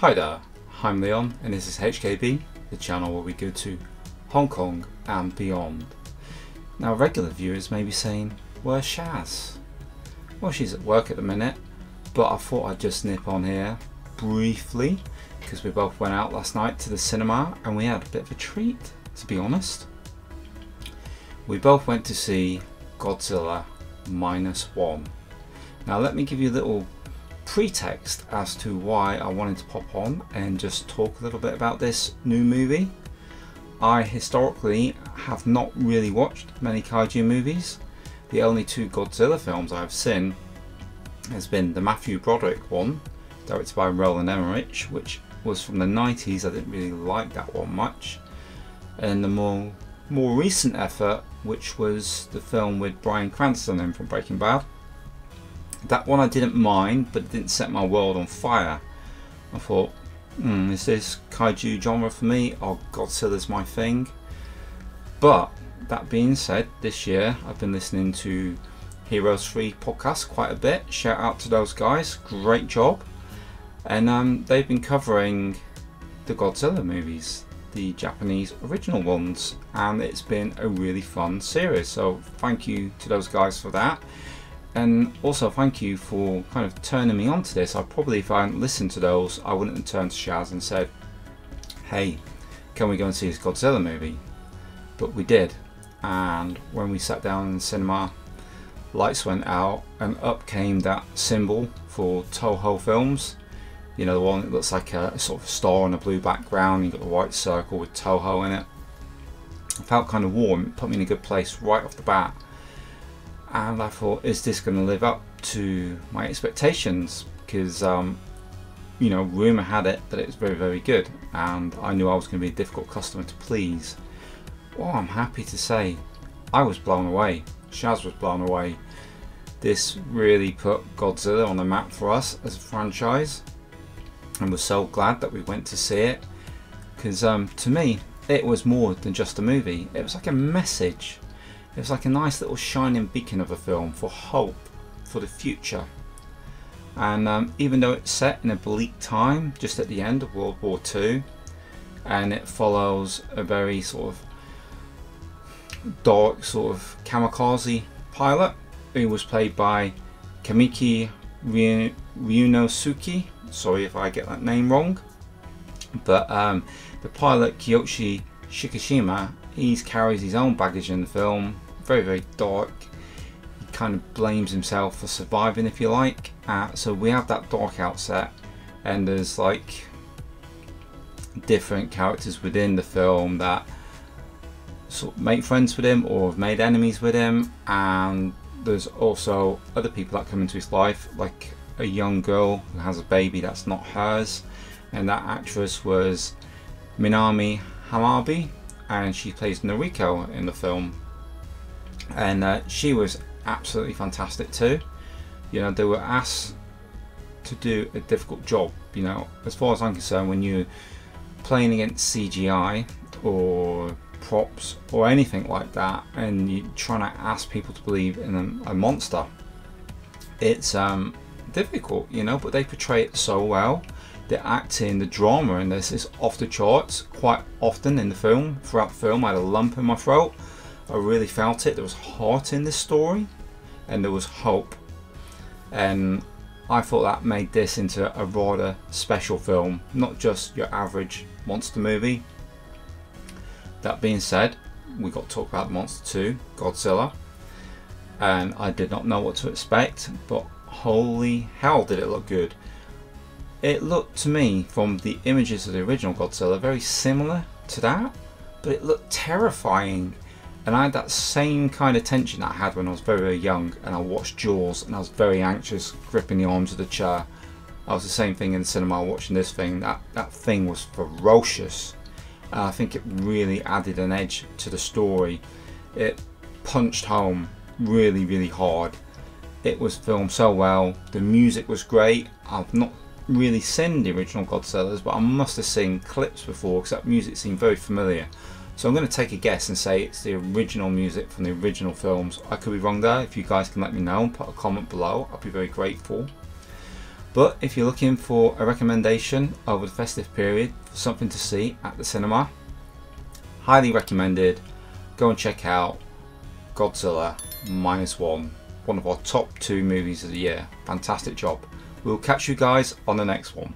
Hi there, I'm Leon and this is HKB, the channel where we go to Hong Kong and beyond. Now regular viewers may be saying, where's Shaz? Well, she's at work at the minute, but I thought I'd just nip on here briefly because we both went out last night to the cinema and we had a bit of a treat, to be honest. We both went to see Godzilla Minus One. Now let me give you a little pretext as to why I wanted to pop on and just talk a little bit about this new movie. I historically have not really watched many kaiju movies. The only two Godzilla films I've seen has been the Matthew Broderick one, directed by Roland Emmerich, which was from the 90s. I didn't really like that one much. And the more recent effort, which was the film with Bryan Cranston in from Breaking Bad. That one I didn't mind, but it didn't set my world on fire. I thought, is this kaiju genre for me? Oh, Godzilla's my thing. But that being said, this year I've been listening to Heroes 3 podcast quite a bit. Shout out to those guys, great job. And they've been covering the Godzilla movies, the Japanese original ones, and it's been a really fun series. So thank you to those guys for that. And also thank you for kind of turning me on to this. I probably, if I hadn't listened to those, I wouldn't have turned to Shaz and said, hey, can we go and see this Godzilla movie? But we did. And when we sat down in the cinema, lights went out and up came that symbol for Toho films. You know, the one that looks like a sort of star on a blue background. You've got a white circle with Toho in it. I felt kind of warm. It put me in a good place right off the bat. And I thought, is this going to live up to my expectations? Because, you know, rumour had it that it was very, very good. And I knew I was going to be a difficult customer to please. Well, I'm happy to say I was blown away. Shaz was blown away. This really put Godzilla on the map for us as a franchise. And we're so glad that we went to see it. Because to me, it was more than just a movie. It was like a message. It was like a nice little shining beacon of a film for hope for the future. And even though it's set in a bleak time, just at the end of World War II, and it follows a very sort of dark sort of kamikaze pilot who was played by Kamiki Ryunosuke. Sorry if I get that name wrong. But the pilot Kiyoshi Shikishima, he carries his own baggage in the film. Very, very dark. He kind of blames himself for surviving, if you like. So we have that dark outset, and there's like different characters within the film that sort of make friends with him or have made enemies with him. And there's also other people that come into his life, like a young girl who has a baby that's not hers, and that actress was Minami Hamabi, and she plays Noriko in the film, and she was absolutely fantastic too. You know, they were asked to do a difficult job. You know, as far as I'm concerned, when you're playing against CGI or props or anything like that, and you're trying to ask people to believe in a monster, it's difficult, you know, but they portray it so well. The acting, the drama in this is off the charts. Quite often in the film, throughout the film, I had a lump in my throat. I really felt it. There was heart in this story, and there was hope. And I thought that made this into a rather special film, not just your average monster movie. That being said, we got to talk about Monster 2, Godzilla, and I did not know what to expect, but holy hell did it look good. It looked to me, from the images of the original Godzilla, very similar to that, but it looked terrifying. And I had that same kind of tension that I had when I was very, very young and I watched Jaws and I was very anxious gripping the arms of the chair. I was the same thing in the cinema watching this thing. That thing was ferocious. And I think it really added an edge to the story. It punched home really, really hard. It was filmed so well. The music was great. I've not really seen the original Godzillas, but I must have seen clips before because that music seemed very familiar. So I'm going to take a guess and say it's the original music from the original films. I could be wrong there. If you guys can let me know and put a comment below, I'll be very grateful. But if you're looking for a recommendation over the festive period for something to see at the cinema, highly recommended. Go and check out Godzilla Minus One, one of our top 2 movies of the year. Fantastic job. We'll catch you guys on the next one.